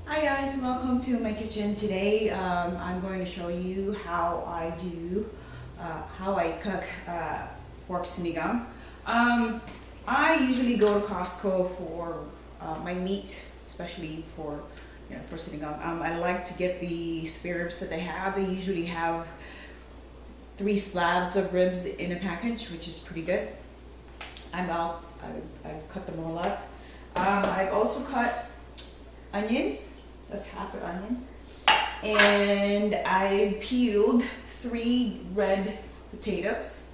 Hi guys, welcome to my kitchen. Today I'm going to show you how I cook pork sinigang. I usually go to Costco for my meat, especially for sinigang. I like to get the spare ribs that they have. They usually have 3 slabs of ribs in a package, which is pretty good. I cut them all up. I've also cut onions. That's half an onion. And I peeled 3 red potatoes.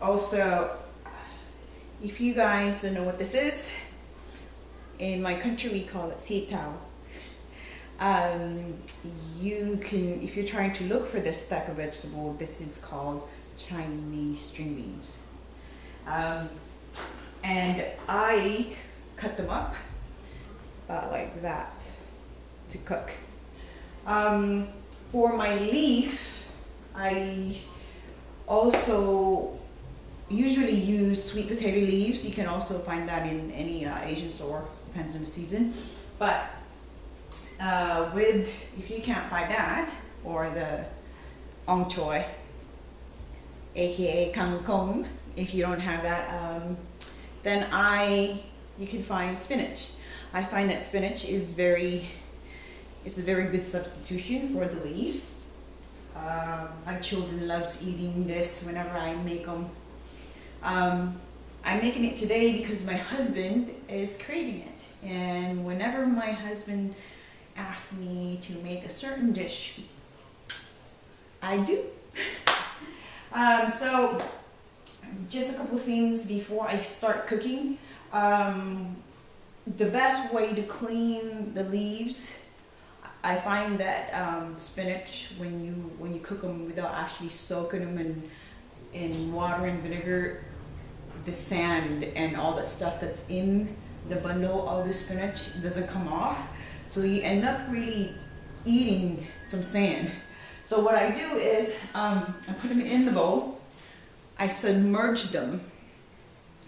Also, if you guys don't know what this is, in my country we call it sitaw. You can, if you're trying to look for this stack of vegetable, this is called Chinese string beans. And I cut them up like that to cook. For my leaf, I also usually use sweet potato leaves. You can also find that in any Asian store, depends on the season. But if you can't find that, or the ong choy, aka kangkong, if you don't have that, then you can find spinach. I find that spinach is a very good substitution for the leaves. My children loves eating this whenever I make them. I'm making it today because my husband is craving it, and whenever my husband asks me to make a certain dish, I do. So just a couple of things before I start cooking. The best way to clean the leaves, I find that spinach, when you cook them without actually soaking them in water and vinegar, the sand and all the stuff that's in the bundle of the spinach doesn't come off, so you end up really eating some sand. So what I do is I put them in the bowl, I submerge them,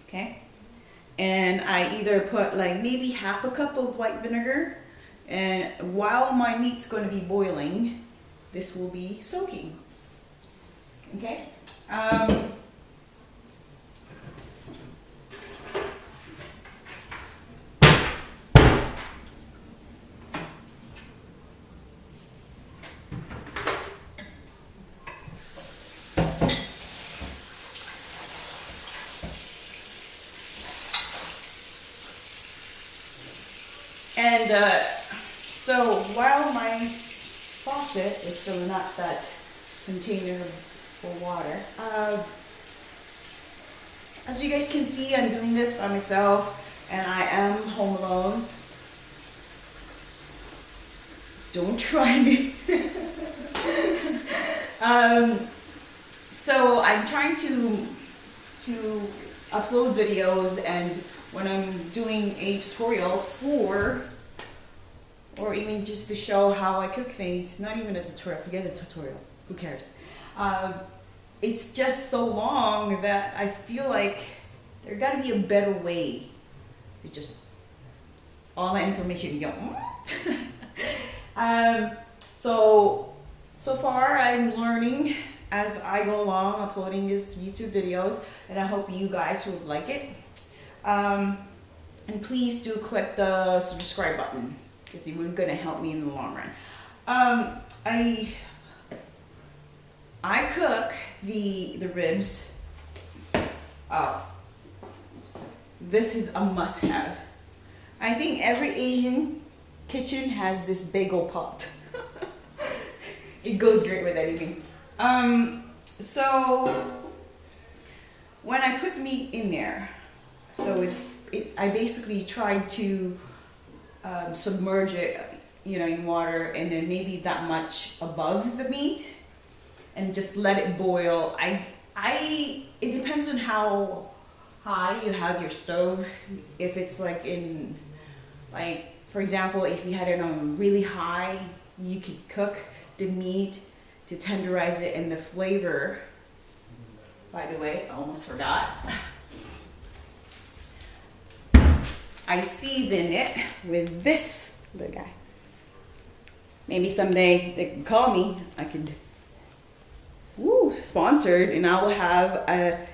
okay? And I either put like maybe half a cup of white vinegar, and while my meat's going to be boiling, this will be soaking. Okay? And so while my faucet is filling up that container for water, as you guys can see, I'm doing this by myself, and I am home alone. Don't try me. So I'm trying to upload videos, and when I'm doing a tutorial or even just to show how I cook things, not even a tutorial, forget a tutorial, who cares? It's just so long that I feel like there gotta be a better way to just all that information go. So far I'm learning as I go along, uploading these YouTube videos, and I hope you guys will like it. And please do click the subscribe button, because it would gonna help me in the long run. I cook the ribs. This is a must-have. I think every Asian kitchen has this big old pot. It goes great with anything. So when I put the meat in there, so I basically tried to submerge it, in water, and then maybe that much above the meat, and just let it boil. It depends on how high you have your stove. If it's for example, if you had it on really high, you could cook the meat to tenderize it, and the flavor. By the way, I almost forgot. I I season it with this little guy. Maybe someday they can call me. I could, sponsored, and I will have a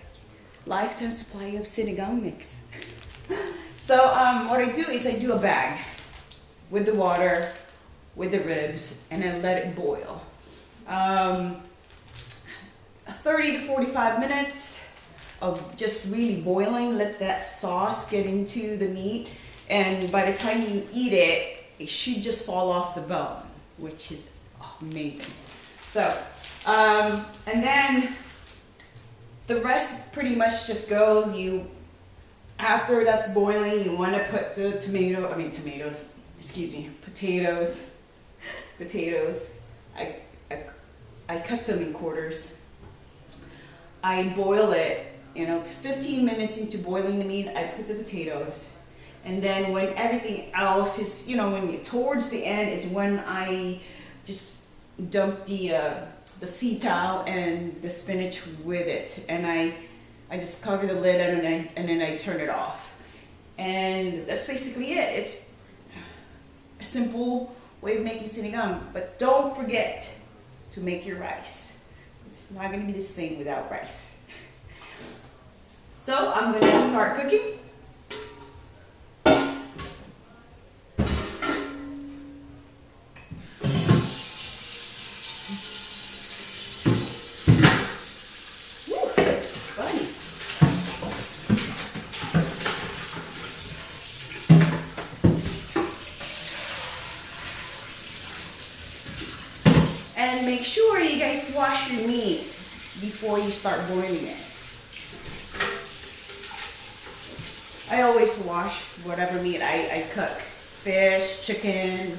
lifetime supply of sinigang mix. So what I do is I do a bag with the water, with the ribs, and I let it boil. 30 to 45 minutes of just really boiling. Let that sauce get into the meat, and by the time you eat it, it should just fall off the bone, which is amazing. So, and then the rest pretty much just goes, after that's boiling, you want to put the potatoes. I cut them in quarters. I boil it, 15 minutes into boiling the meat, I put the potatoes. And then when everything else is, towards the end is when I just dump the sitaw and the spinach with it. And I just cover the lid and then I turn it off. And that's basically it. It's a simple way of making sinigang. But don't forget to make your rice. It's not going to be the same without rice. So I'm going to start cooking. And make sure you guys wash your meat before you start boiling it. I always wash whatever meat I cook. Fish, chicken.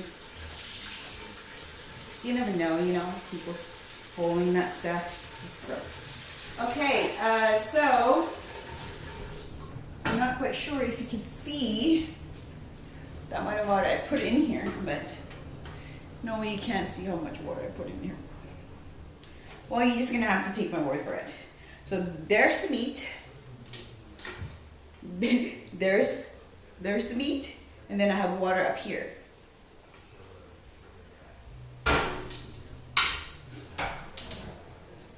So you never know, people holding that stuff. Okay, so I'm not quite sure if you can see that much water I put in here, but no, you can't see how much water I put in here. Well, you're just gonna have to take my word for it. So there's the meat. there's the meat, and then I have water up here.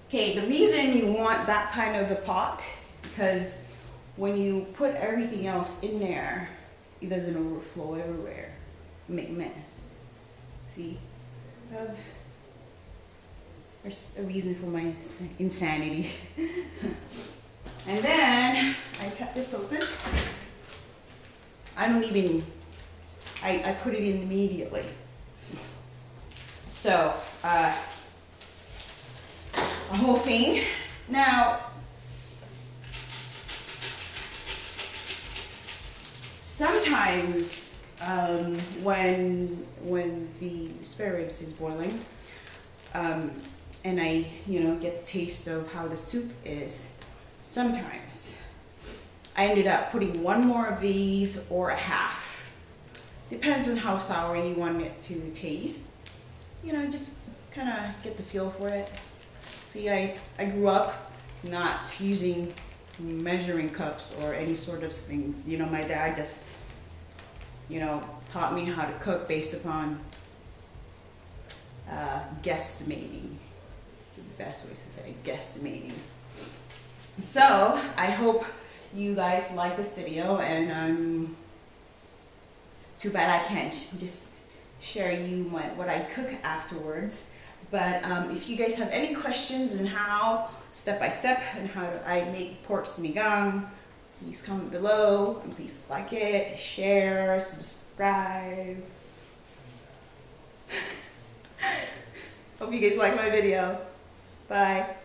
Okay, the reason you want that kind of a pot, because when you put everything else in there, it doesn't overflow everywhere, make a mess. See, there's a reason for my insanity. And then I cut this open. I put it in immediately. So, a whole thing. Now, sometimes when the spare ribs is boiling, and I get the taste of how the soup is, sometimes I ended up putting one more of these or a half. Depends on how sour you want it to taste. Just kind of get the feel for it. See, I grew up not using measuring cups or any sort of things. My dad just taught me how to cook based upon guesstimating. It's the best way to say it, guesstimating. So I hope you guys like this video, and too bad I can't just share you what I cook afterwards. But if you guys have any questions on how step by step and how I make pork sinigang, please comment below, and please like it, share, subscribe. Hope you guys like my video. Bye.